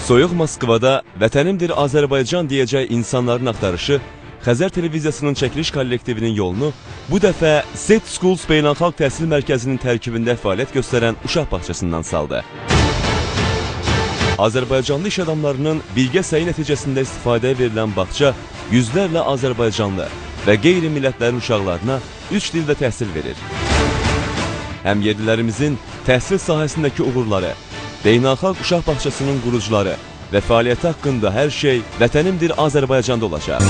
Soyuq Moskvada vətənimdir Azərbaycan deyəcək insanların axtarışı Xəzər televiziyasının çəkiliş kollektivinin yolunu bu dəfə Set Schools Beynəlxalq Təhsil Mərkəzinin tərkibində fəaliyyət göstərən uşaq bağçasından saldı. Azərbaycanlı iş adamlarının birgə səyi nəticəsində istifadəyə verilən bağça yüzlərlə Azərbaycanlı və qeyri-millətlərin uşaqlarına 3 dildə təhsil verir. Həm yerlilərimizin təhsil sahəsindəki uğurları, Beynəlxalq Uşaq Bağçasının qurucuları və fəaliyyəti haqqında hər şey vətənimdir Azərbaycanda olacaq.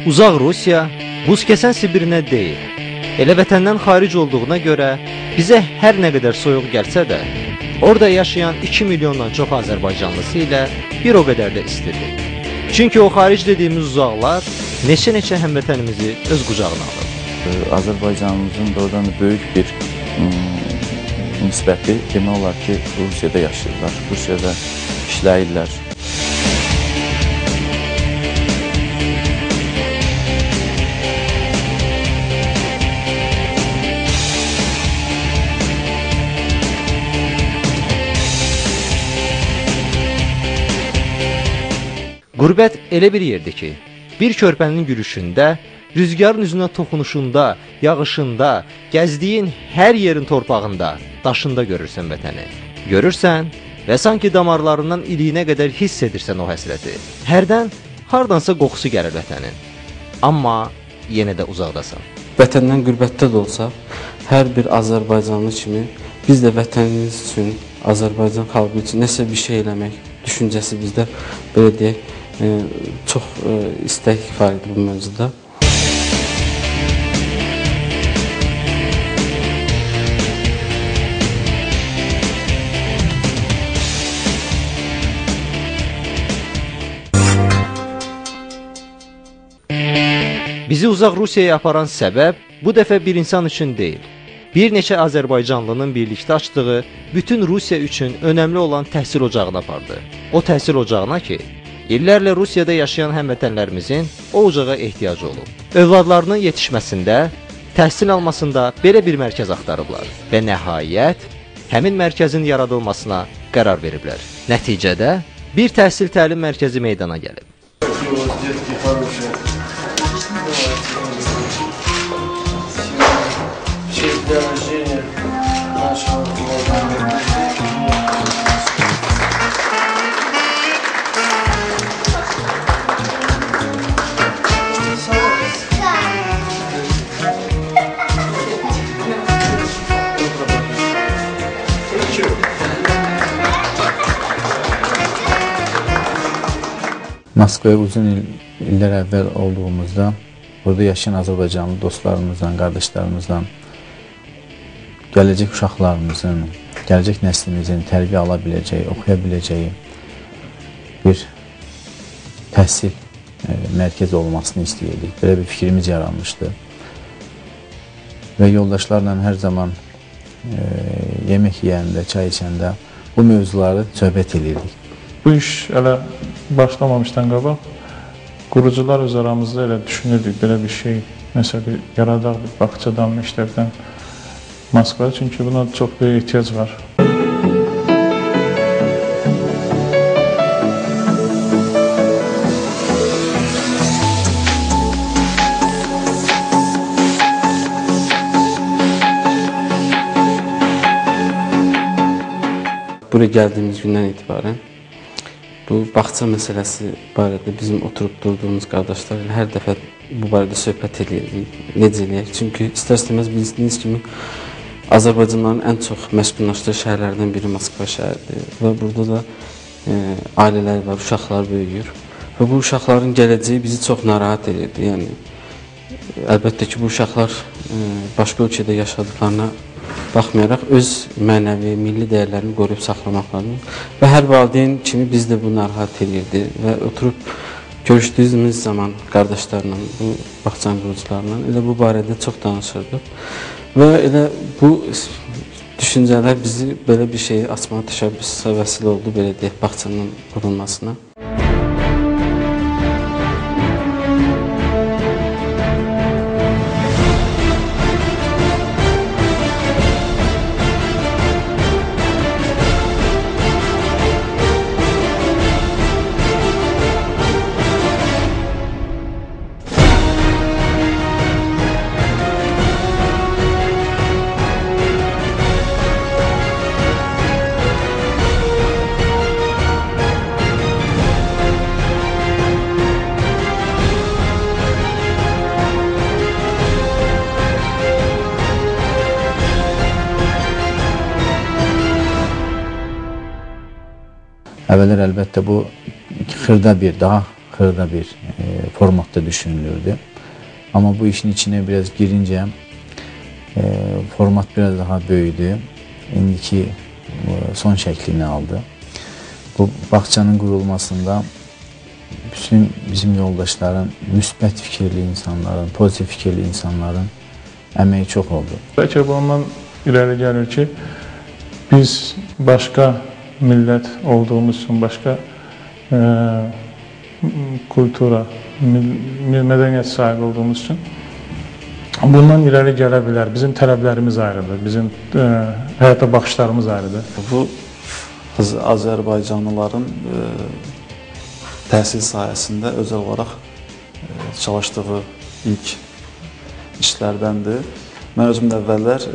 Uzaq Rusiya, buz kəsən Sibirinə deyil. Elə vətəndən xaric olduğuna görə bizə hər nə qədər soyuq gəlsə də, orada yaşayan 2 milyondan çox Azərbaycanlısı ilə bir o qədər də istidir. Çünki o xaric dediyimiz uzaqlar neçə-neçə həmvətənimizi öz qucağına alır. Azərbaycanımızın doğrudan böyük bir nisbəti demək olar ki, Rusiyada yaşayırlar, Rusiyada işləyirlər. Qürbət elə bir yerdir ki, bir körpənin gülüşündə, rüzgarın üzünə toxunuşunda, yağışında, gəzdiyin hər yerin torpağında, daşında görürsən vətəni. Görürsən və sanki damarlarından iliyinə qədər hiss edirsən o həsrəti. Hərdən hardansa qoxusu gəlir vətənin. Amma yenə də uzaqdasan. Vətəndən qürbətdə də olsa, hər bir Azərbaycanlı kimi biz də vətənimiz üçün, Azərbaycan xalqı üçün nəsə bir şey eləmək düşüncəsi bizdə, belə deyək, çox istək ifadə bu mövzuda. Bizi uzaq Rusiyaya aparan səbəb bu dəfə bir insan üçün deyil. Bir neçə Azərbaycanlının birlikdə açdığı bütün Rusiya üçün önəmli olan təhsil ocağına apardı. O təhsil ocağına ki, illərlə Rusiyada yaşayan həmvətənlərimizin o ocağa ehtiyacı olub. Övladlarının yetişməsində, təhsil almasında belə bir mərkəz axtarıblar və nəhayət həmin mərkəzin yaradılmasına qərar veriblər. Nəticədə bir təhsil təlim mərkəzi meydana gəlib. Moskvaya uzun illər əvvəl olduğumuzda, burada yaşayan Azərbaycanlı dostlarımızdan, qardaşlarımızdan, gələcək uşaqlarımızın, gələcək nəslimizin tərbiyə ala biləcəyi, oxuya biləcəyi bir təhsil mərkəzi olmasını istəyirdik. Belə bir fikrimiz yaranmışdı. Və yoldaşlarla hər zaman yemək yeyəndə, çay içəndə bu mövzuları söhbət edirdik. Bu iş elə başlamamışdan qabaq, qurucular öz aramızda elə düşünürdük, belə bir şey, nəsə bir yaradaq bir bağçadan, məktəbdən Moskvaya, çünki buna çox böyük ehtiyac var. Buraya gəldiyimiz gündən etibarən bu bağça məsələsi barədə bizim oturub durduğumuz qardaşlar ilə hər dəfə bu barədə söhbət edirik, necə eləyək. Çünki istər-istəməz bildiyiniz kimi Azərbaycanların ən çox məskunlaşdığı şəhərlərdən biri Moskva şəhəridir və burada da ailələr var, uşaqlar böyüyür və bu uşaqların gələcəyi bizi çox narahat edirdi. Yəni, əlbəttə ki, bu uşaqlar başqa ölkədə yaşadıqlarına baxmayaraq öz mənəvi, milli dəyərlərini qoruyub saxlamaqlarını və hər valideyn kimi biz də bu narahat edirdi və oturub görüşdüyümüz zaman qardaşlarla, bu bağçanın qurucularla elə bu barədə çox danışırdıq. Və elə bu düşüncələr bizi belə bir şeyi açmağa təşəbbüsə vəsilə oldu, belə deyək, bağçanın qurulmasına. Əvvəllər əlbəttə bu daha xırda bir formatda düşünülürdü. Amma bu işin içine biraz girince format biraz daha büyüdü. İndiki son şəklini aldı. Bu bağçanın qurulmasında bütün bizim yoldaşların, müsbət fikirli insanların, pozitiv fikirli insanların əməyi çox oldu. Bəlkə bu ondan irəli gəlir ki, biz başqa millət olduğumuz üçün, başqa kultura, mədəniyyət sahibi olduğumuz üçün bundan irəli gələ bilər. Bizim tələblərimiz ayrıdır, bizim həyata baxışlarımız ayrıdır. Bu Azərbaycanlıların təhsil sahəsində özəl olaraq çalışdığı ilk işlərdəndir. Mən özüm də əvvəllər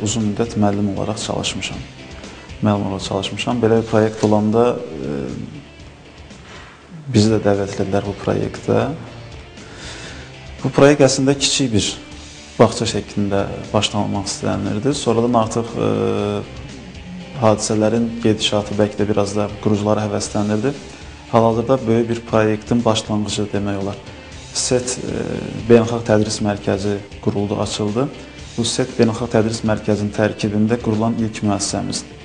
uzun müddət müəllim olaraq çalışmışam. Belə bir proyekt olanda bizi də dəvət edilər bu proyektə. Bu proyekt əslində kiçik bir bağça şəklində başlanmaq istənilirdi. Sonradan artıq hadisələrin gedişatı bəlkə də biraz da qurucuları həvəsləndirdi. Hal-hazırda böyük bir proyektin başlanğıcı demək olar. SET Beynəlxalq Tədris Mərkəzi quruldu, açıldı. Bu SET Beynəlxalq Tədris Mərkəzinin tərkibində qurulan ilk müəssisəmizdir.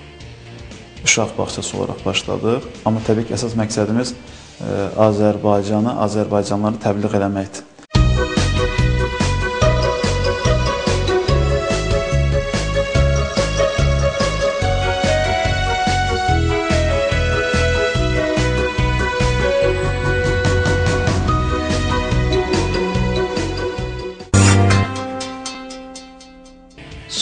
Uşaq bağçası olaraq başladıq. Amma təbii ki, əsas məqsədimiz Azərbaycanı, Azərbaycanlıları təbliğ eləməkdir.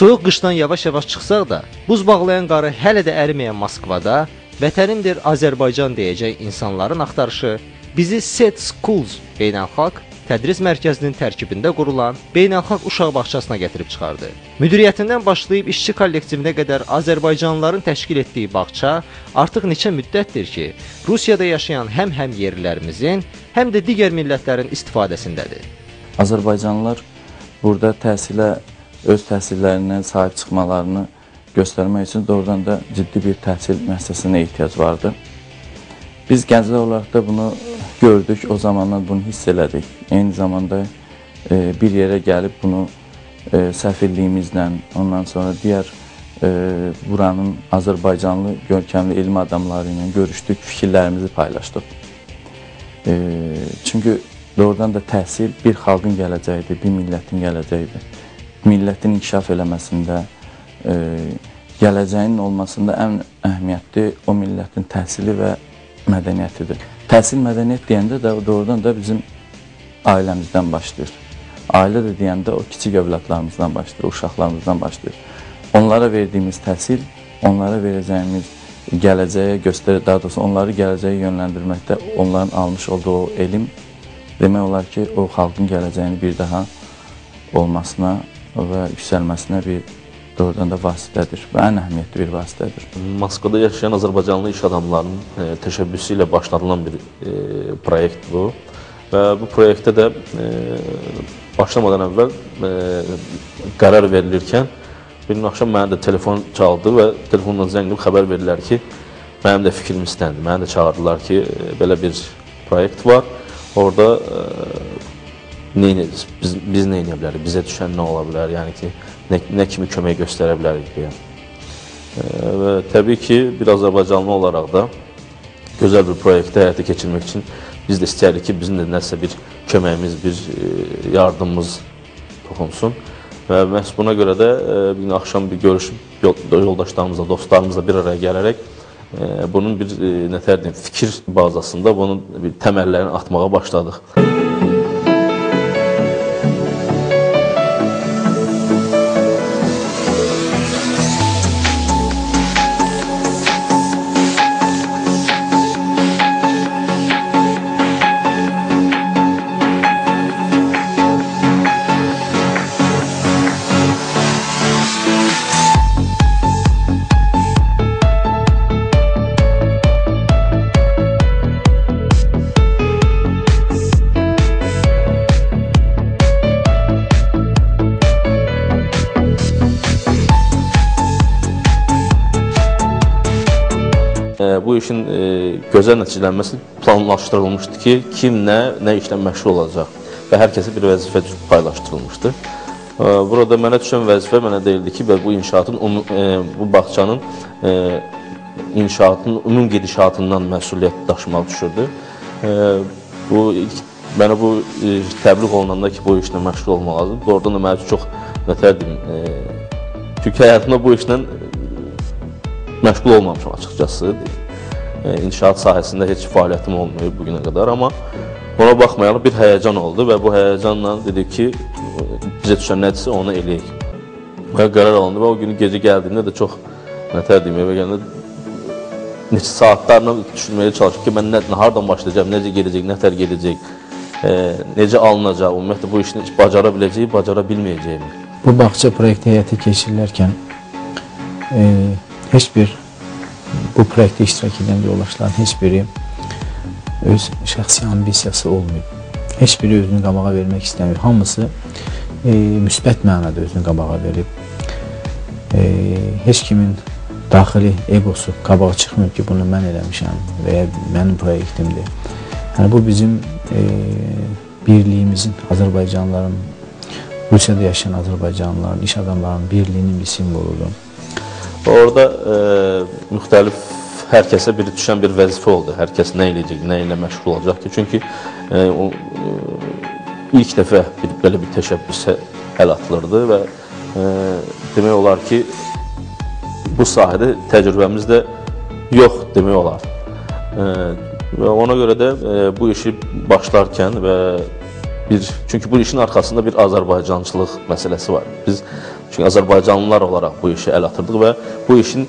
Soyuq qışdan yavaş-yavaş çıxsaq da, buz bağlayan qarı hələ də əriməyən Moskvada vətənimdir Azərbaycan deyəcək insanların axtarışı bizi SET Schools Beynəlxalq Tədris Mərkəzinin tərkibində qurulan Beynəlxalq Uşaq Bağçasına gətirib çıxardı. Müdiriyyətindən başlayıb işçi kollektivinə qədər Azərbaycanlıların təşkil etdiyi bağça artıq neçə müddətdir ki, Rusiyada yaşayan həm yerlilərimizin, həm də digər millətlərin istifadəsindədir. Azərbaycanlılar burada öz təhsillərindən sahib çıxmalarını göstərmək üçün doğrudan da ciddi bir təhsil müəssisəsinə ehtiyac vardı. Biz gənclər olaraq da bunu gördük, o zamandan bunu hiss elədik. Eyni zamanda bir yerə gəlib bunu səfirliyimizlə, ondan sonra digər buranın Azərbaycanlı görkəmli elmi adamları ilə görüşdük, fikirlərimizi paylaşdıq. Çünki doğrudan da təhsil bir xalqın gələcəyidir, bir millətin gələcəyidir. Millətin inkişaf eləməsində, gələcəyin olmasında ən əhəmiyyətli o millətin təhsili və mədəniyyətidir. Təhsil, mədəniyyət deyəndə də doğrudan da bizim ailəmizdən başlayır. Ailə də deyəndə o kiçik övladlarımızdan başlayır, uşaqlarımızdan başlayır. Onlara verdiyimiz təhsil, onlara verəcəyimiz gələcəyə göstərir, daha doğrusu onları gələcəyə yönləndirməkdə onların almış olduğu o elm demək olar ki, o xalqın gələcəyini bir daha olmasına və yüksəlməsinə bir doğrudan da vasitədir və ən əhəmiyyətli bir vasitədir. Moskvada yaşayan Azərbaycanlı iş adamlarının təşəbbüsü ilə başlanılan bir proyekt bu və bu proyektdə də başlamadan əvvəl qərar verilirkən bir gün axşam mənə də telefon çaldı və telefonla zəng edib xəbər verdilər ki, mənim də fikrim istəndi. Mənə də çağırdılar ki, belə bir proyekt var, orada biz nə edə bilərik, bizə düşən nə ola bilər, yəni ki, nə kimi kömək göstərə bilərik deyə. Və təbii ki, bir Azərbaycanlı olaraq da gözəl bir proyektə həyata keçirmək üçün biz də istəyərik ki, bizim də nəsə bir köməyimiz, bir yardımımız toxunsun. Və məhz buna görə də bir gün axşam bir görüşüb yoldaşlarımızla, dostlarımızla bir araya gələrək bunun bir fikir bazasında bunun bir təməllərini atmağa başladıq. Bu işin gözəl nəticələnməsi planlaşdırılmışdı ki, kim nə işlə məşğul olacaq və hər kəsə bir vəzifə paylaşdırılmışdı. Burada mənə düşən vəzifə mənə deyildi ki, bu inşaatın, bu bağçanın inşaatının ümum gedişatından məsuliyyət daşımaq düşürdü. Mənə bu təbliğ olunanda ki, bu işlə məşğul olmaq lazımdır. Doğrudan da mənə çox çünki həyatımda bu işlə məşğul olmamışam açıqcası. İnşaat sahəsində heç fəaliyyətim olmayıb bugünə qədər, amma ona baxmayaraq bir həyəcan oldu və bu həyəcanla dedik ki, bizə düşən nədirsə onu eləyək. Və qərar alındı və o günü gecə gəldiyində də çox, eve gələndə neçə saatlarla düşünməyə çalışıb ki, mən hardan başlayacağım, necə gedəcək, nətər gedəcək, necə alınacaq, ümumiyyətlə bu işini bacara biləcəyik, bacara bilməyəcəyimi. Bu bağça proyekti həyata keçirilərkən heç bir bu proyektdə iştirak edən yoldaşların heç biri öz şəxsi ambisiyası olmayıb. Heç biri özünü qabağa vermək istəmir. Hamısı müsbət mənada özünü qabağa verib. Heç kimin daxili egosu qabağa çıxmıyor ki, bunu mən eləmişəm və ya mənim proyektimdir. Yəni, bu bizim birliyimizin, Azərbaycanlıların, Rusiyada yaşayan Azərbaycanlıların, iş adamlarının birliyinin bir simvoludur. Orada müxtəlif hər kəsə düşən bir vəzifə oldu. Hər kəs nə eləyəcək, nə ilə məşğul olacaq ki. Çünki ilk dəfə belə bir təşəbbüsə əl atılırdı və demək olar ki, bu sahədə təcrübəmiz də yox demək olar. Və ona görə də bu işi başlarkən və çünki bu işin arxasında bir Azərbaycançılıq məsələsi var. Biz çünki Azərbaycanlılar olaraq bu işi əl atırdıq və bu işin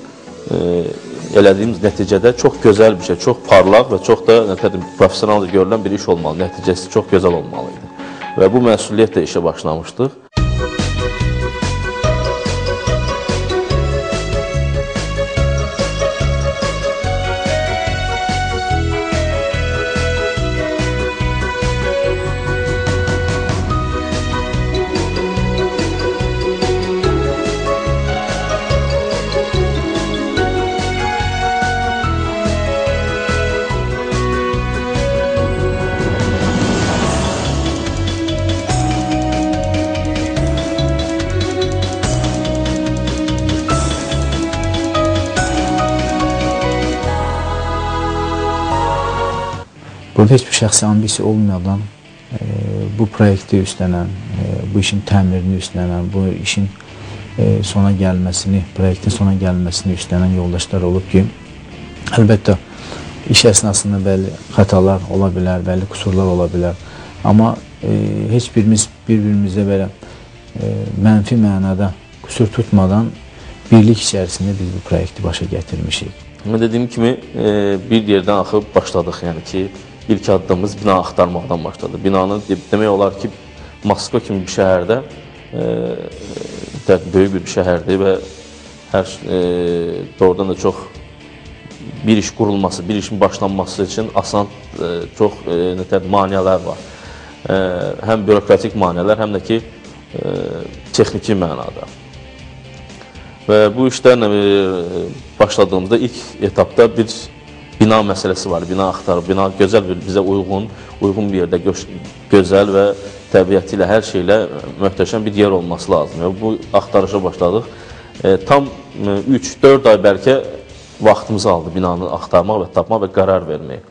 elədiyimiz nəticədə çox gözəl bir şey, çox parlaq və çox da professional görülən bir iş olmalı, nəticəsi çox gözəl olmalıydı. Və bu məsuliyyətlə işə başlamışdıq. Burada heç bir şəxsi ambisiya olmadan bu proyekti üstlənən, bu işin təmirini üstlənən, bu işin sona gəlməsini, proyektin sona gəlməsini üstlənən yoldaşlar olub ki, əlbəttə iş əsnasında bəli xətalar ola bilər, bəli qüsurlar ola bilər. Amma heç birimiz bir-birimizdə belə mənfi mənada qüsur tutmadan birlik içərisində biz bu proyekti başa gətirmişik. Dediyim kimi bir yerdən axıb başladıq, yəni ki, İlk addımımız bina axtarmaqdan başladı. Binanın demək olar ki, Moskva kimi bir şəhərdə, böyük bir şəhərdir və doğrudan da çox bir iş qurulması, bir işin başlanması üçün asan çox maneələr var. Həm bürokratik maneələr, həm də ki, texniki mənada. Və bu işdən başladığımızda ilk etapda bir bina məsələsi var, bina axtarıb, bina gözəl bir, bizə uyğun bir yerdə gözəl və təbiəti ilə, hər şeylə möhtəşəm bir yer olması lazım. Bu axtarışa başladıq. Tam 3-4 ay bəlkə vaxtımızı aldı binanı axtarmaq və tapmaq və qərar vermək.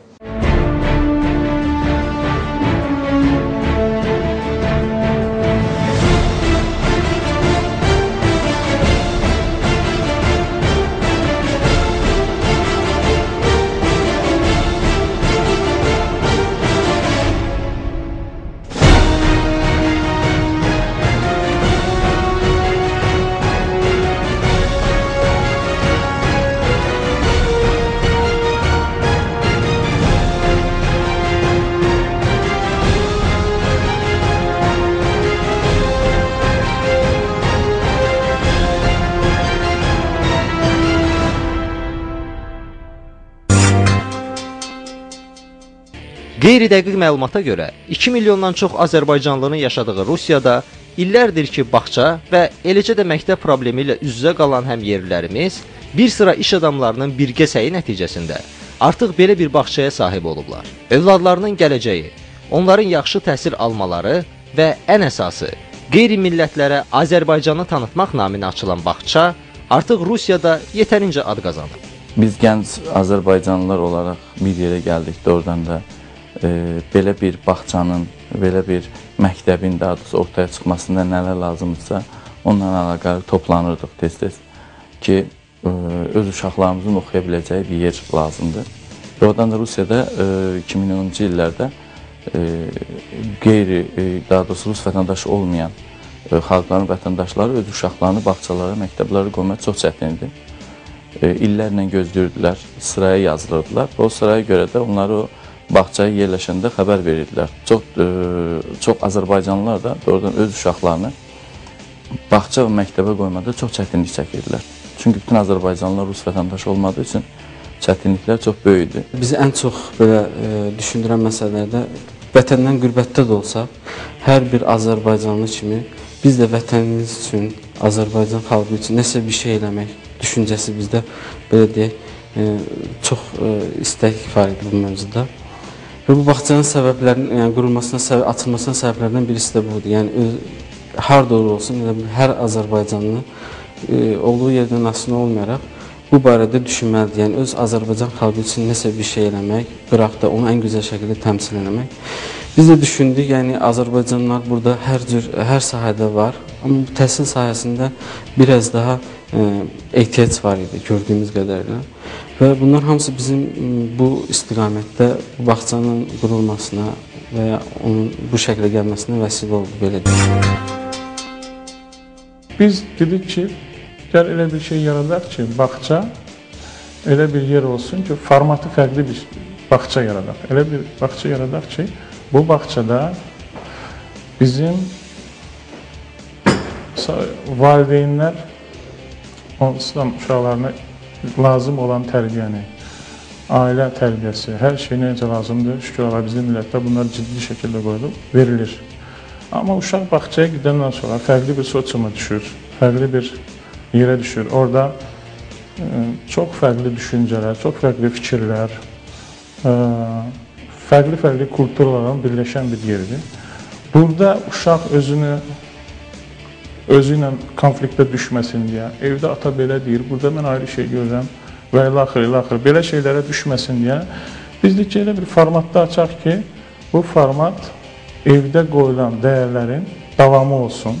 Qeyri-dəqiq məlumata görə 2 milyondan çox azərbaycanlının yaşadığı Rusiyada illərdir ki, bağça və eləcə də məktəb problemi ilə üz-üzə qalan həmyerlilərimiz bir sıra iş adamlarının birgə səyi nəticəsində artıq belə bir bağçaya sahib olublar. Övladlarının gələcəyi, onların yaxşı təhsil almaları və ən əsası, qeyri-millətlərə Azərbaycanı tanıtmaq naminə açılan bağça artıq Rusiyada yetərincə ad qazanıb. Biz gənc Azərbaycanlılar olaraq bir yerə gəldikdə oradan da belə bir bağçanın, belə bir məktəbin daha doğrusu ortaya çıxmasında nələr lazımdırsa, onunla əlaqəli toplanırdıq tez-tez ki, öz uşaqlarımızın oxuya biləcəyi bir yer lazımdır. Və oradan da Rusiyada 2010-cu illərdə daha doğrusu Rus vətəndaşı olmayan xalqların vətəndaşları öz uşaqlarını bağçalara, məktəblərə qoymaq çox çətindir. İllərlə gözləyirdilər, sıraya yazılırdılar. O sıraya görə də onları o bağçaya yerləşəndə xəbər verirdilər. Çox Azərbaycanlılar da oradan öz uşaqlarını bağça və məktəbə qoymada çox çətinlik çəkirdilər. Çünki bütün Azərbaycanlılar Rus vətəndaşı olmadığı üçün çətinliklər çox böyükdür. Bizi ən çox belə düşündürən məsələlərdə vətəndən qürbətdə də olsaq, hər bir Azərbaycanlı kimi biz də vətənimiz üçün, Azərbaycan xalqı üçün nəsə bir şey eləmək düşüncəsi bizdə, belə deyək, çox istək var idi bu mövzuda. Və bu bağçanın səbəblərinin, yəni qurulmasına, açılmasına səbəblərdən birisi də budur. Yəni, harda olsun, hər Azərbaycanlı olduğu yerdən asılı olmayaraq bu barədə düşünməlidir. Yəni, öz Azərbaycan xalqı üçün nəsə bir şey eləmək, qıraq da onu ən gözəl şəkildə təmsil eləmək. Biz də düşündük, yəni Azərbaycanlılar burada hər sahədə var, amma bu təhsil sahəsində biraz daha ehtiyac var idi gördüyümüz qədərilə. Və bunlar hamısı bizim bu istiqamətdə bu bağçanın qurulmasına və ya onun bu şəklə gəlməsinə vəsilə oldu, belə deyək. Biz dedik ki, gəl elə bir şey yaradaq ki, bağça elə bir yer olsun ki, formatı fərqli bir bağça yaradaq. Elə bir bağça yaradaq ki, bu bağçada bizim valideynlər İslam uşaqlarına lazım olan tərbiyəni, ailə tərbiyəsi, hər şey necə lazımdır, şükür Allah bizim millətdə bunlar ciddi şəkildə qoyulub, verilir. Amma uşaq bağçaya gedəndən sonra fərqli bir sosiuma düşür, fərqli bir yerə düşür. Orada çox fərqli düşüncələr, çox fərqli fikirlər, fərqli kulturlarla birləşən bir yerdir. Burada uşaq özü ilə konfliktə düşməsin deyə, evdə ata belə deyir, burada mən ayrı şey görürəm və ilaxır, belə şeylərə düşməsin deyə biz də ki, elə bir formatda açaq ki, bu format evdə qoyulan dəyərlərin davamı olsun.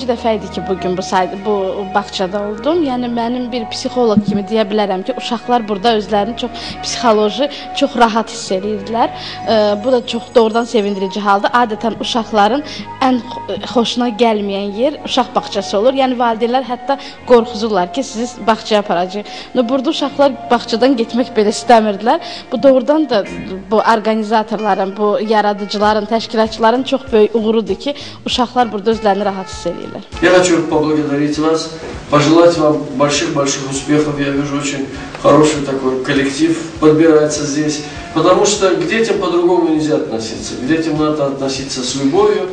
ikinci dəfə idi ki, bugün bu bağçada oldum. Yəni mənim bir psixoloq kimi deyə bilərəm ki, uşaqlar burada özlərini çox psixoloji, çox rahat hiss edirdilər. Bu da çox doğrudan sevindirici haldır. Adətən uşaqların ən xoşuna gəlməyən yer uşaq bağçası olur. Yəni valideynlər hətta qorxuzurlar ki, sizi bağçaya aparacaq. Burada uşaqlar bağçadan getmək belə istəmirdilər. Bu doğrudan da bu orqanizatorların, bu yaradıcıların, təşkilatçıların çox böyük uğurudur ki, uşaqlar burada özlərini rahat hiss edirlər. Я хочу поблагодарить вас, пожелать вам больших-больших успехов. Я вижу, очень хороший такой коллектив подбирается здесь. Потому что к детям по-другому нельзя относиться. К детям надо относиться с любовью.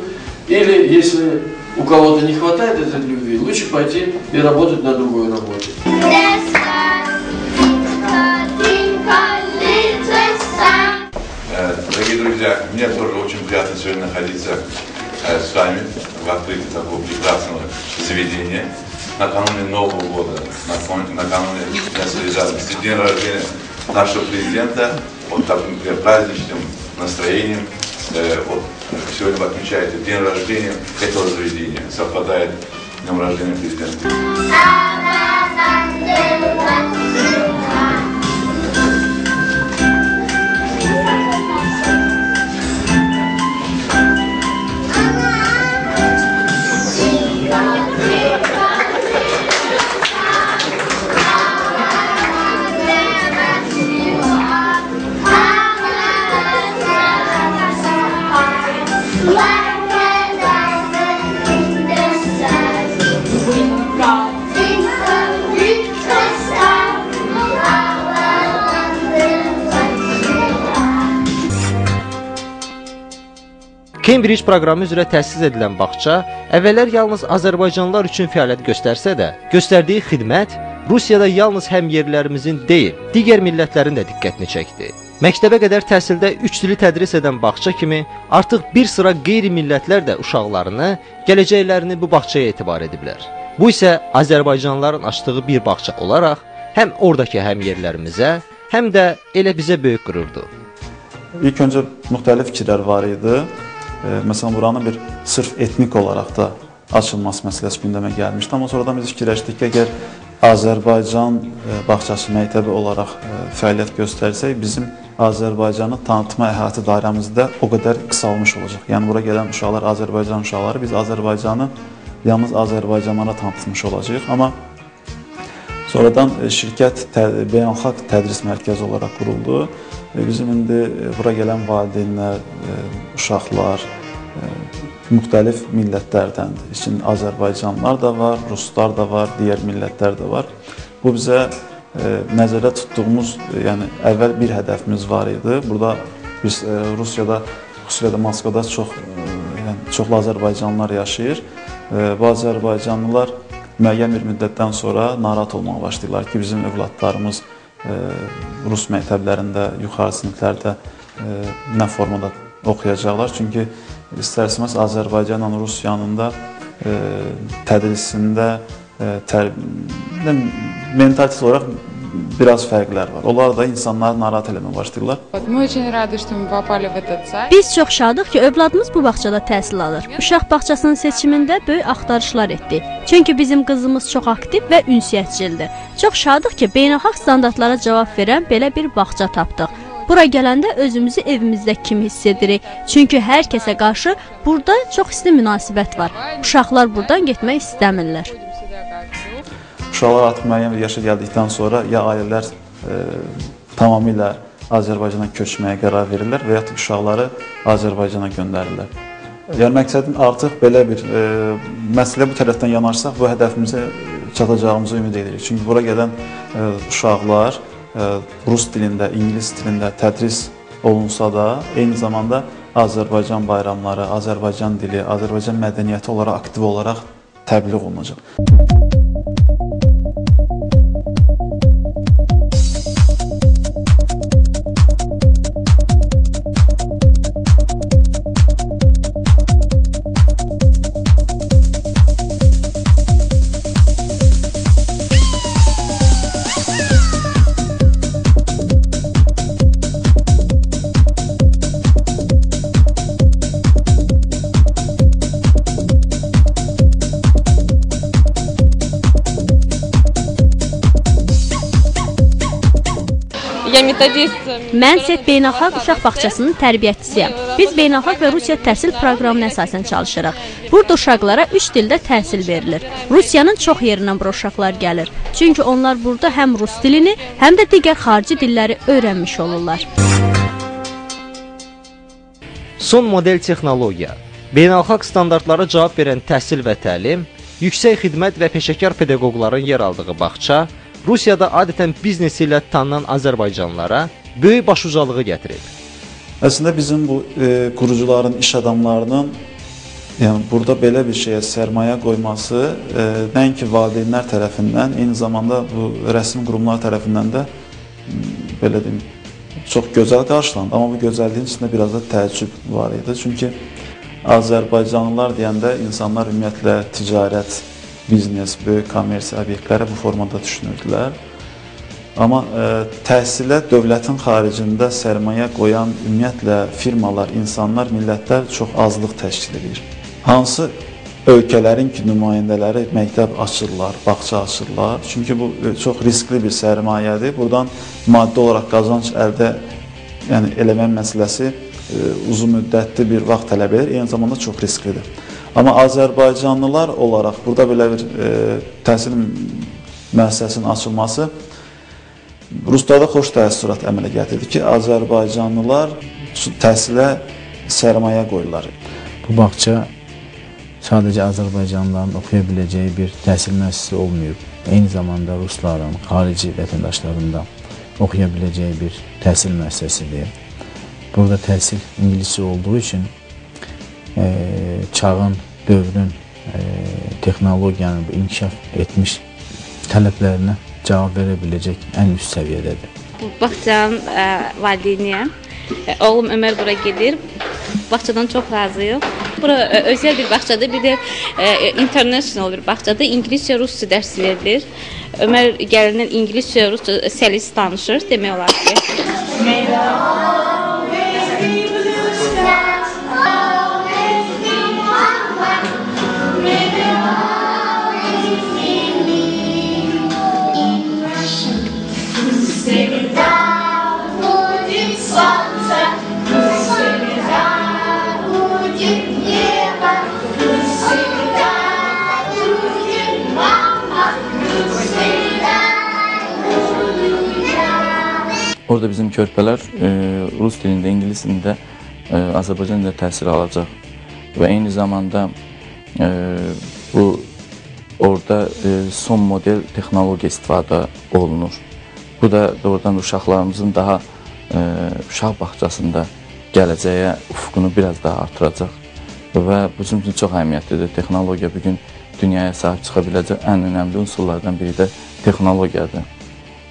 Или, если у кого-то не хватает этой любви, лучше пойти и работать на другой работе. Дорогие друзья, мне тоже очень приятно сегодня находиться с вами в открытии такого прекрасного заведения накануне Нового года, накануне Дня солидарности, день рождения нашего президента. Вот таким праздничным настроением. Вот сегодня вы отмечаете день рождения этого заведения. Совпадает с днем рождения президента. Cambridge proqramı üzrə təsis edilən bağça əvvəllər yalnız azərbaycanlılar üçün fəaliyyət göstərsə də, göstərdiyi xidmət Rusiyada yalnız həmyerlilərimizin deyil, digər millətlərin də diqqətini çəkdi. Məktəbə qədər təhsildə 3 dili tədris edən bağça kimi artıq bir sıra qeyri-millətlər də uşaqlarını, gələcəklərini bu bağçaya etibar ediblər. Bu isə Azərbaycanlıların açdığı bir bağça olaraq həm oradakı həmyerlilərimizə, həm də elə bizə böyük qürurdur. İlk öncə müxtəlif fikirlər var idi. Məsələn, buranın bir sırf etnik olaraq da açılması məsələsi gündəmə gəlmişdi. Amma sonradan biz fikirləşdik ki, əgər Azərbaycan bağçası məktəbi olaraq fəaliyyət göstərsək, bizim Azərbaycanı tanıtma əhatə dairəmizdə o qədər qısalmış olacaq. Yəni, bura gələn uşaqlar Azərbaycan uşaqları, biz Azərbaycanı yalnız Azərbaycanlara tanıtmış olacaq. Amma sonradan şirkət beynəlxalq tədris mərkəzi olaraq quruldu. Bizim indi bura gələn valideynlər, uşaqlar müxtəlif millətlərdəndir. İçində Azərbaycanlılar da var, ruslar da var, digər millətlər də var. Bu bizə nəzərdə tutduğumuz, yəni əvvəl bir hədəfimiz var idi. Burada biz Rusiyada, xüsusilə də Moskvada çoxlu Azərbaycanlılar yaşayır. Bu Azərbaycanlılar müəyyən bir müddətdən sonra narahat olmağa başlayırlar ki, bizim övladlarımız Rus məktəblərində, yuxarı siniflərdə nə formada oxuyacaqlar. Çünki istər-istəməz Azərbaycanla Rusiyanın da tədrisində mentalitet olaraq biraz fərqlər var. Onlar da insanları narahat eləməyə başlayırlar. Biz çox şadıq ki, övladımız bu bağçada təhsil alır. Uşaq bağçasının seçimində böyük axtarışlar etdik. Çünki bizim qızımız çox aktiv və ünsiyyətçildir. Çox şadıq ki, beynəlxalq standartlara cavab verən belə bir bağça tapdıq. Bura gələndə özümüzü evimizdə kimi hiss edirik. Çünki hər kəsə qarşı burada çox isti münasibət var. Uşaqlar buradan getmək istəmirlər. Uşaqlar artıq müəyyən bir yaşa gəldikdən sonra ya ailələr tamamilə Azərbaycana köçməyə qərar verirlər və ya uşaqları Azərbaycana göndərirlər. Yəni məqsədim artıq belə bir məsələ bu tərəfdən yanaşsaq, bu hədəfimizə çatacağımızı ümid edirik. Çünki bura gələn uşaqlar rus dilində, ingilis dilində tədris olunsa da, eyni zamanda Azərbaycan bayramları, Azərbaycan dili, Azərbaycan mədəniyyəti olaraq aktiv olaraq təbliğ olunacaq. Я metodist. Mən SET Beynəlxalq Uşaq Bağçasının tərbiyəçisiyəm. Biz beynəlxalq və Rusiya təhsil proqramına əsasən çalışırıq. Burada uşaqlara 3 dildə təhsil verilir. Rusiyanın çox yerindən bura uşaqlar gəlir. Çünki onlar burada həm rus dilini, həm də digər xarici dilləri öyrənmiş olurlar. Son model texnologiya, beynəlxalq standartlara cavab verən təhsil və təlim, yüksək xidmət və peşəkar pedaqoqların yer aldığı bağça Rusiyada adətən biznesi ilə tanınan Azərbaycanlılara böyük başucalığı gətirib. Əslində bizim bu qurucuların, iş adamlarının burada belə bir şeyə sərmayə qoyması nəinki valideynlər tərəfindən, eyni zamanda bu rəsmi qurumlar tərəfindən də belə deyim, çox gözəl qarşılandı. Amma bu gözəlliyin içində biraz da təəccüb var idi. Çünki Azərbaycanlılar deyəndə insanlar ümumiyyətlə ticarət, biznes, böyük kommersiya obyektləri bu formada düşünürdülər. Amma təhsilə dövlətin xaricində sərmayə qoyan ümumiyyətlə firmalar, insanlar, millətlər çox azlıq təşkil edir. Hansı ölkələrin ki, nümayəndələri məktəb açırlar, bağça açırlar. Çünki bu çox riskli bir sərmayədir. Buradan maddi olaraq qazanc əldə eləmə məsələsi uzun müddətli bir vaxt tələb edir, eyni zamanda çox risklidir. Amma Azərbaycanlılar olaraq burada belə bir təhsil müəssisəsinin açılması Ruslarda xoş təəssürat əmələ gətirdi ki, Azərbaycanlılar təhsilə sərmayə qoyurlar. Bu bağça sadəcə Azərbaycanlıların oxuya biləcəyi bir təhsil müəssisəsi olmayıb. Eyni zamanda Rusların, xarici vətəndaşların da oxuya biləcəyi bir təhsil müəssisəsidir. Burada təhsil ingiliscə olduğu üçün çağın, dövrün, texnologiyanın inkişaf etmiş tələblərinə cavab verə biləcək ən üst səviyyədədir. Bu bağçanın valideyniyəm. Oğlum Ömər bura gedir. Bağçadan çox razıyım. Bura özəl bir bağçadır, bir də international bir bağçadır. İngiliscə, rusca dərs verilir. Ömər gəlindən İngiliscə, rusca səlis danışır, demək olar ki. Orada bizim körpələr rus dilində, ingilis dilində, Azərbaycan dilində təhsil alacaq və eyni zamanda orada son model texnologiya istifadə olunur. Bu da doğrudan uşaqlarımızın daha uşaq bağçasında gələcəyə ufqunu biraz daha artıracaq və bu bizim üçün çox əhəmiyyətlidir. Texnologiya bugün dünyaya sahib çıxa biləcək ən önəmli unsurlardan biri də texnologiyadır.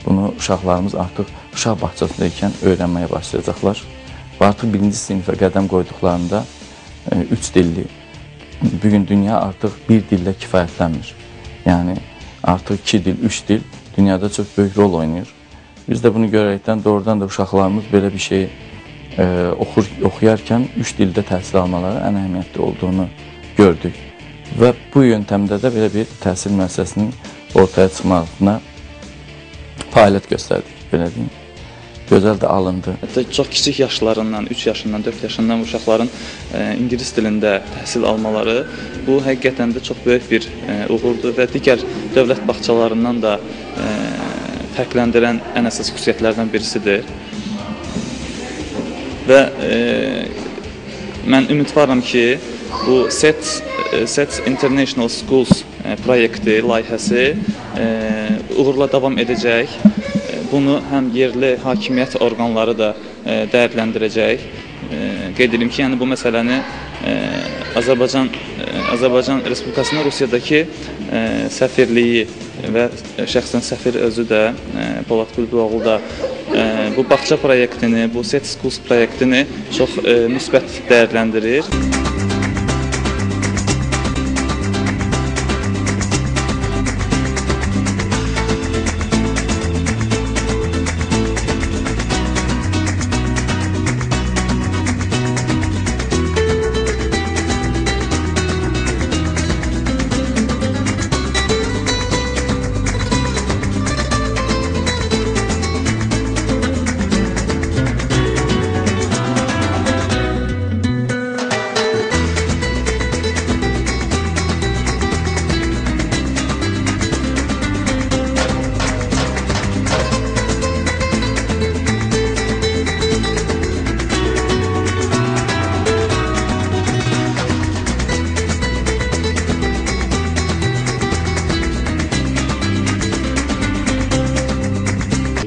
Bunu uşaqlarımız artıq uşaq bağçasındaykən öyrənməyə başlayacaqlar və artıq birinci sinifə qədəm qoyduqlarında 3 dilli, bugün dünya artıq bir dillə kifayətlənmir. Yəni artıq 2 dil, 3 dil dünyada çox böyük rol oynayır. Biz də bunu görəkdən doğrudan da uşaqlarımız belə bir şeyi oxuyarkən 3 dildə təhsil almaları ən əhəmiyyətli olduğunu gördük. Və bu yöntəmdə də belə bir təhsil müəssisəsinin ortaya çıxmasına fəaliyyət göstərdik, belə deyim. Gözəl də alındı. Çox kiçik yaşlarından, 3 yaşından, 4 yaşından uşaqların ingilis dilində təhsil almaları bu həqiqətən də çox böyük bir uğurdur və digər dövlət bağçalarından da fərqləndirən ən əsas xüsusiyyətlərdən birisidir. Və mən ümidvaram ki, bu SET International Schools proyekti, layihəsi uğurla davam edəcək. Bunu həm yerli hakimiyyət orqanları da dəyərləndirəcək. Qeyd edim ki, yəni bu məsələni Azərbaycan Respublikasının Rusiyadakı səfirliyi və şəxsən səfir özü də, Polad Bülbüloğlu da bu bağça proyektini, bu SET Schools proyektini çox müsbət dəyərləndirir.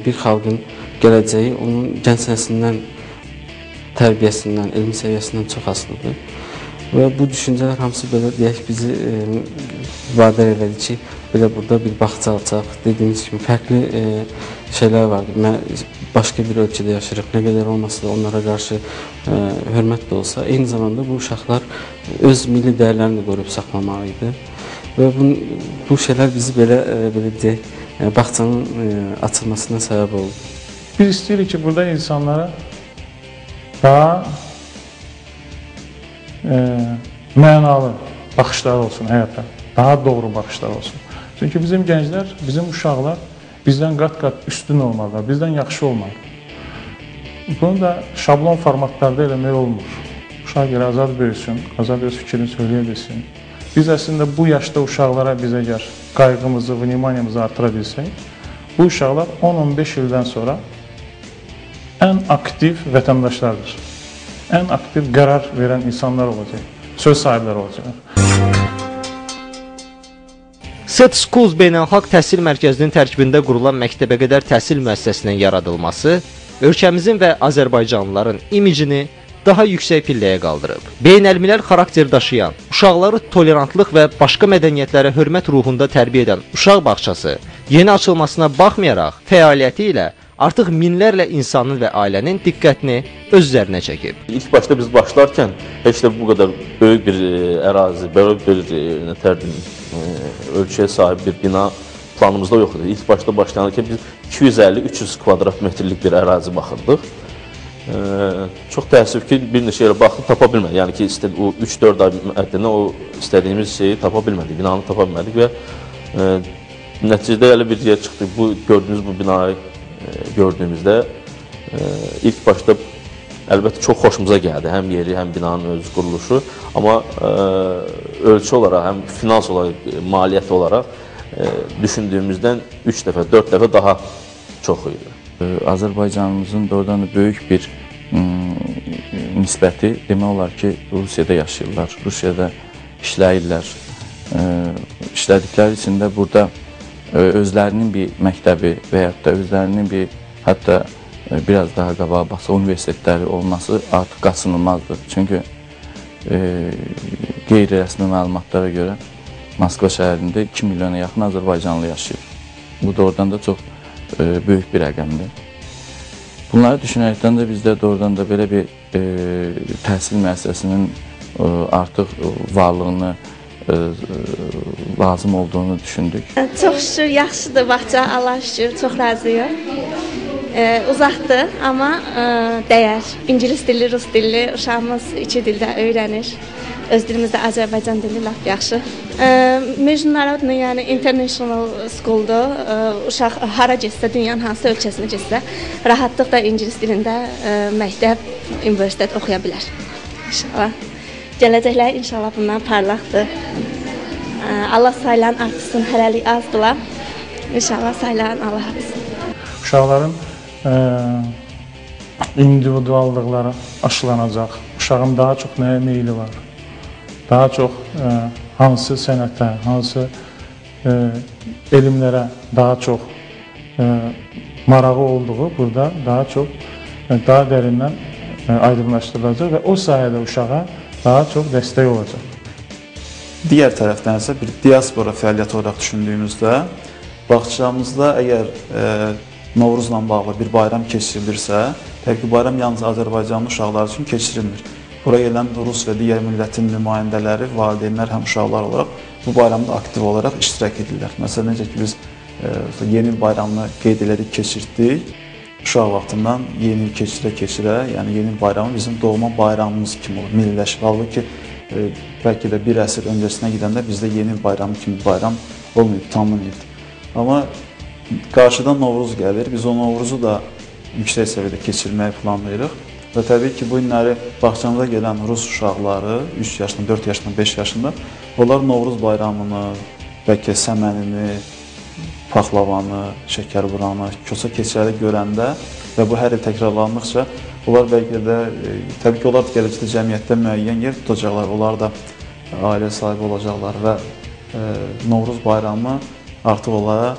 bir xalqın gələcəyi onun gənc nəslindən, tərbiyəsindən, elmi səviyyəsindən çox asılıdır. Və bu düşüncələr hamısı belə deyək bizi vadar elədi ki, belə burada bir bağça alacaq. Dediyimiz kimi fərqli şeylər vardır. Mən başqa bir ölkədə yaşayırıq. Nə qədər olmasa da onlara qarşı hörmət də olsa, eyni zamanda bu uşaqlar öz milli dəyərlərini də qoruyub saxlamalı idi. Və bu şeylər bizi belə deyək, bağçanın açılmasına səbəb oldu. Biz istəyirik ki, burada insanlara daha mənalı baxışlar olsun həyata, daha doğru baxışlar olsun. Çünki bizim gənclər, bizim uşaqlar bizdən qat-qat üstün olmalılar, bizdən yaxşı olmalı. Bunu da şablon formatlarda eləmək olmur. Uşaq gələ azad böyüsün, azad öz fikrini söyləyə bilsin. Biz əslində bu yaşda uşaqlara biz əgər qayğımızı, vnimaniyamızı artıra bilsək, bu uşaqlar 10-15 ildən sonra ən aktiv vətəndaşlardır. Ən aktiv qərar verən insanlar olacaq, söz sahibləri olacaqlar. Set Schools Beynəlxalq Təhsil Mərkəzinin tərkibində qurulan məktəbəqədər təhsil müəssisəsinin yaradılması ölkəmizin və Azərbaycanlıların imicini daha yüksək pilləyə qaldırıb. Beynəlmiləl xarakter daşıyan, uşaqları tolerantlıq və başqa mədəniyyətlərə hörmət ruhunda tərbiyə edən uşaq bağçası yeni açılmasına baxmayaraq fəaliyyəti ilə artıq minlərlə insanın və ailənin diqqətini öz üzərinə çəkib. İlk başda biz başlarkən heç də bu qədər böyük bir ərazi, böyük bir ölçüyə sahib bir bina planımızda yox idi. İlk başda başlanarkən biz 250-300 kvadrat metrlik bir ərazi baxırdıq. Çox təəssüf ki, bir neçə yerə baxıb tapa bilmədik. Yəni ki, o 3-4 ay əddində o istədiyimiz şeyi tapa bilmədik, binanı tapa bilmədik və nəticədə elə bir yer çıxdı. Bu gördüyünüz bu binayı gördüyümüzdə ilk başda əlbəttə çox xoşumuza gəldi. Həm yeri, həm binanın öz quruluşu. Amma ölçü olaraq, həm finans olaraq, maliyyət olaraq düşündüyümüzdən 3 dəfə, 4 dəfə daha çox idi. Azərbaycanımızın doğrudan da böyük bir nisbəti demək olar ki, Rusiyada yaşayırlar, Rusiyada işləyirlər. İşlədikləri üçün də burada özlərinin bir məktəbi və yaxud da özlərinin bir, hətta biraz daha qabağa baxsa, universitetləri olması artıq qaçınılmazdır. Çünki qeyri-rəsmi məlumatlara görə Moskva şəhərində 2 milyona yaxın Azərbaycanlı yaşayır. Bu doğrudan da çox böyük bir rəqəmdir. Bunları düşünərəkdən də bizdə doğrudan da belə bir təhsil müəssisəsinin artıq varlığını lazım olduğunu düşündük. Çox şükür, yaxşıdır bağça, Allah şükür, çox razıyıq. Uzaqdır, amma dəyər. İngilis dilli, rus dilli, uşağımız iki dildə öyrənir. Öz dilimizdə Azərbaycan dili lap yaxşı. Международный, yəni international school'dur. Uşaq hara getsə, dünyanın hansı ölkəsinə getsə, rahatlıqla ingilis dilində məktəb, universitet oxuya bilər. İnşallah. Gələcəklər inşallah bundan parlaqdır. Allah sayılan artırsın, hələlik azdılar. İnşallah sayılan Allah artırsın. Uşaqların individuallıqları aşılanacaq. Uşağın daha çox nəyə meyli var? Daha çox hansı sənətə, hansı elmlərə daha çox marağı olduğu burada daha çox, daha dərindən aydınlaşdırılacaq və o sayədə uşağa daha çox dəstək olacaq. Digər tərəfdən isə bir diaspora fəaliyyəti olaraq düşündüyümüzdə bağçamızda əgər Novruzla bağlı bir bayram keçirilirsə, təbii ki, bayram yalnız Azərbaycanlı uşaqlar üçün keçirilmir. Buraya gələn Rus və digər millətin nümayəndələri, valideynlər, həm uşaqlar olaraq bu bayramda aktiv olaraq iştirak edirlər. Məsələn, necə ki, biz yeni il bayramını qeyd elədik, keçirdik. Uşaq vaxtından yeni il keçirə-keçirə, yəni yeni il bayramı bizim doğma bayramımız kimi olur, milliləşir. Halbuki bəlkə də bir əsr öncəsinə gedəndə bizdə yeni il bayramı kimi bayram olmayıb, tanınmayıb. Amma qarşıdan Novruz gəlir, biz o Novruzu da yüksək səviyyədə keçirməyi planlayırıq. Və təbii ki, bu günləri bağçamıza gələn Rus uşaqları 3 yaşında, 4 yaşında, 5 yaşında onlar Novruz bayramını, bəlkə səmənini, paxlavanı, şəkərburanı, kosa keçirəli görəndə və bu hər il təkrarlandıqca onlar bəlkə də, təbii ki, onlar gələcəkdə cəmiyyətdə müəyyən yer tutacaqlar, onlar da ailə sahibi olacaqlar və Novruz bayramı artıq onlara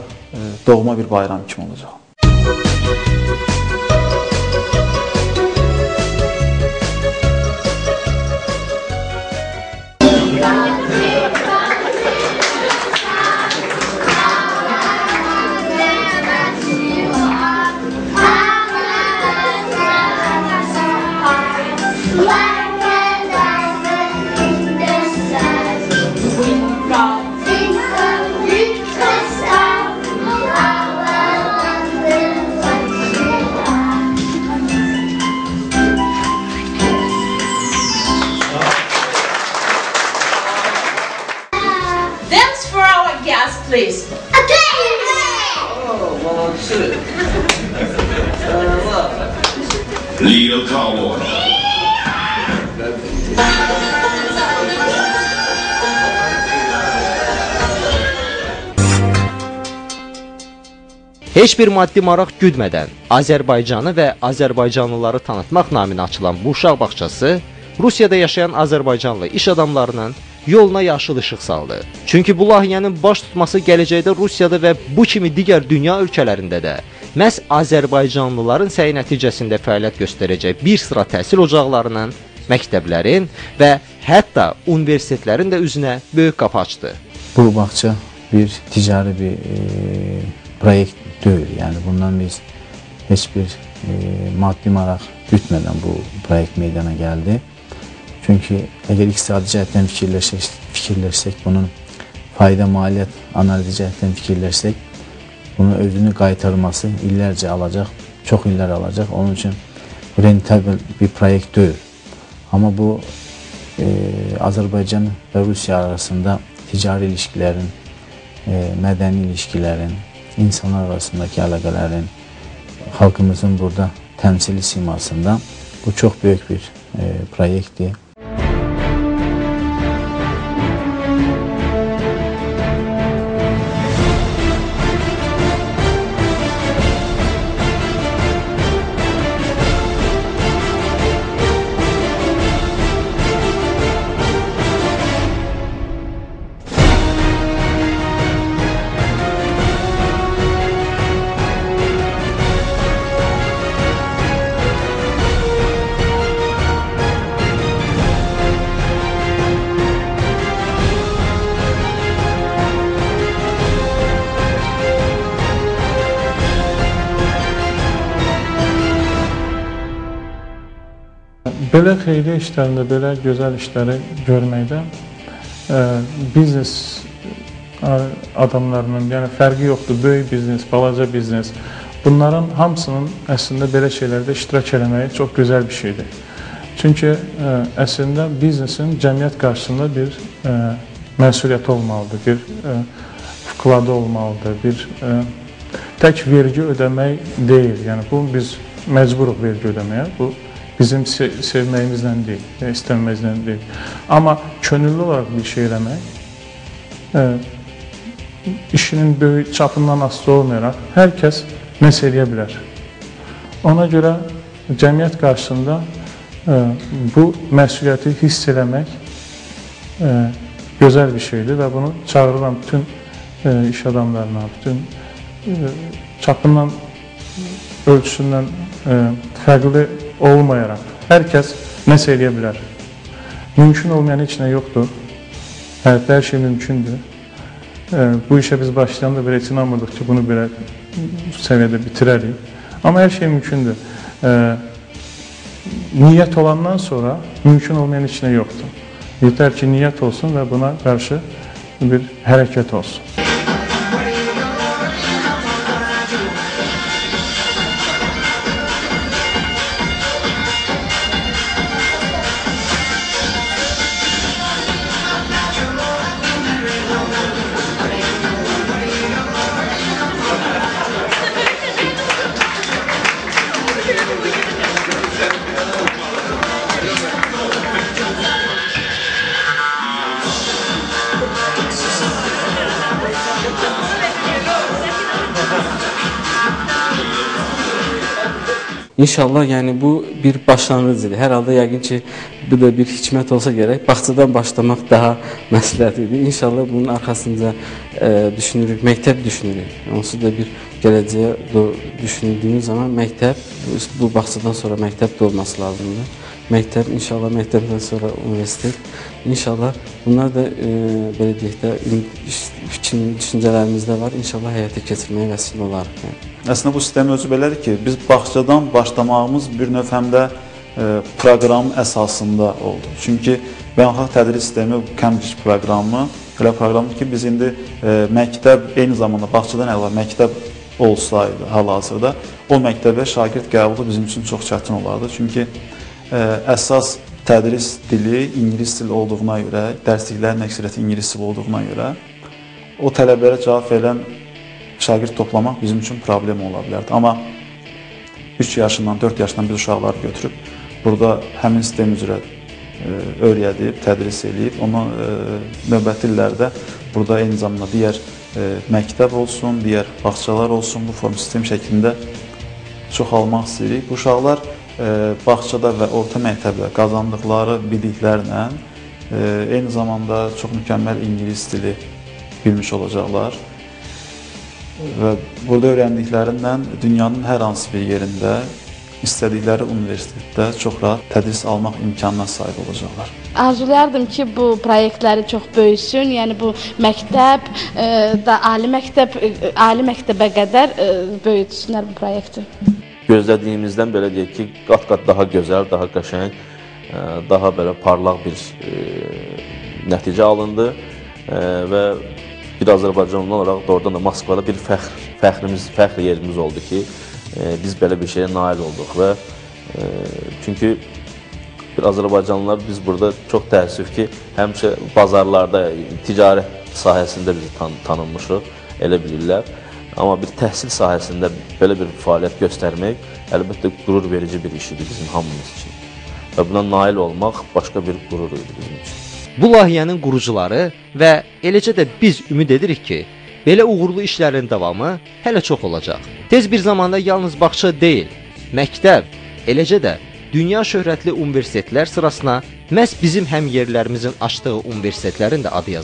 doğma bir bayram kimi olacaq. Leo Cowboy. Heç bir maddi maraq güdmədən Azərbaycanı və Azərbaycanlıları tanıtmaq naminə açılan bu uşaq bağçası Rusiyada yaşayan Azərbaycanlı iş adamlarının yoluna yaşıl işıq saldı. Çünki bu layihənin baş tutması gələcəkdə Rusiyada və bu kimi digər dünya ölkələrində də məhz Azərbaycanlıların səyi nəticəsində fəaliyyət göstərəcək bir sıra təhsil ocaqlarının, məktəblərin və hətta universitetlərin də üzünə böyük qapı açdı. Bu bağça bir ticari bir proyekt deyil. Yəni bundan biz heç bir maddi maraq gütmədən bu proyekt meydana gəldi. Çünki əgər iqtisadi cəhətdən fikirləşsək, bunun fayda maliyyət analizi cəhətdən fikirləşsək, bunun özünü qaytarması illərcə alacaq, çox illər alacaq. Onun üçün rentabel bir proyekt deyil. Amma bu Azərbaycan və Rusiya arasında ticari ilişkilərin, mədəni ilişkilərin, insanlar arasındakı əlaqələrin, xalqımızın burada təmsili simasında bu çox böyük bir proyektdir. Belə xeyli işlərində, belə gözəl işləri görməkdə biznes adamlarının, yəni fərqi yoxdur, böyük biznes, balaca biznes, bunların hamısının əslində belə şeylərdə iştirak eləməyi çox gözəl bir şeydir. Çünki əslində biznesin cəmiyyət qarşısında bir məsuliyyəti olmalıdır, bir vkladı olmalıdır, bir tək vergi ödəmək deyil. Yəni bu biz məcburuq vergi ödəməyə, bu bizim sevməyimizdən deyil, istəməyimizdən deyil. Amma könüllü olaraq bir şey eləmək, işinin böyük çapından asılı olmayaraq hər kəs nəsə eləyə bilər. Ona görə cəmiyyət qarşısında bu məsuliyyəti hiss eləmək gözəl bir şeydir və bunu çağırıram bütün iş adamlarına, bütün çapından, ölçüsündən fərqli olmayaraq hər kəs nəsə eləyə bilər. Mümkün olmayan heç nə yoxdur. Həyatda hər şey mümkündür. Bu işə biz başlayanda belə inanmırdıq ki, bunu belə səviyyədə bitirərik. Amma hər şey mümkündür. Niyyət olandan sonra mümkün olmayan heç nə yoxdur. Yetər ki, niyyət olsun və buna qarşı bir hərəkət olsun. İnşallah yəni bu bir başlanğıcdır. Hər halda yəqin ki, bu da bir hikmət olsa gərək. Bağçadan başlamaq daha məsləhət idi. İnşallah bunun arxasında düşünürük, məktəb düşünürük. Onsuz da bir gələcəyə düşündüyümüz zaman məktəb, bu bağçadan sonra məktəb də olması lazımdır. Məktəb, inşallah məktəbdən sonra universitet. İnşallah bunlar da belə deyək də düşüncələrimizdə var. İnşallah həyata keçirməyə vəsilə olar. Əslində bu sistemin özü belədir ki, biz bağçadan başlamağımız bir növ həm də proqram əsasında oldu. Çünki beynəlxalq tədris sistemi Cambridge proqramı elə proqramdır ki, biz indi məktəb eyni zamanda bağçadan əlavə məktəb olsaydı hal-hazırda o məktəbə şagird qəbulu bizim üçün çox çətin olardı. Çünki əsas tədris dili ingilis dili olduğuna görə, dərsliklərin əksəriyyəti ingilis dili olduğuna görə o tələblərə cavab verən şagird toplamaq bizim üçün problem ola bilərdi. Amma 3 yaşından, 4 yaşından biz uşaqları götürüb burada həmin sistem üzrə öyrədib, tədris eləyib. Onu növbəti illərdə burada eyni zamanda digər məktəb olsun, digər bağçalar olsun, bu form sistem şəklində çoxalmaq istəyirik. Bu uşaqlar bağçada və orta məktəbdə qazandıqları biliklərlə eyni zamanda çox mükəmməl ingilis dili bilmiş olacaqlar. Və burada öyrəndiklərindən dünyanın hər hansı bir yerində istədikləri universitetdə çox rahat tədris almaq imkanına sahib olacaqlar. Arzulayardım ki, bu proyektləri çox böyüsün. Yəni bu məktəb da ali məktəbə qədər böyütsünlər bu proyekti. Gözlədiyimizdən belə deyək ki, qat-qat daha gözəl, daha qəşəng, daha belə parlaq bir nəticə alındı və bir Azərbaycanlı olaraq doğrudan da Moskvada bir fəxr yerimiz oldu ki, biz belə bir şeyə nail olduq və çünki bir Azərbaycanlılar biz burada çox təəssüf ki, həmişə bazarlarda, ticarət sahəsində bizi tanınmışıq, elə bilirlər. Amma bir təhsil sahəsində belə bir fəaliyyət göstərmək əlbəttə qürur verici bir iş idi bizim hamımız üçün. Və buna nail olmaq başqa bir qürur idi bizim üçün. Bu layihənin qurucuları və eləcə də biz ümid edirik ki, belə uğurlu işlərin davamı hələ çox olacaq. Tez bir zamanda yalnız bağça deyil, məktəb, eləcə də dünya şöhrətli universitetlər sırasına məhz bizim həmyerlərimizin açdığı universitetlərin də adı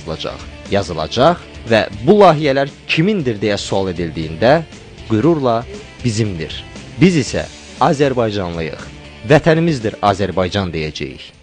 yazılacaq və bu layihələr kimindir deyə sual edildiyində qürurla bizimdir. Biz isə Azərbaycanlıyıq, vətənimizdir Azərbaycan deyəcəyik.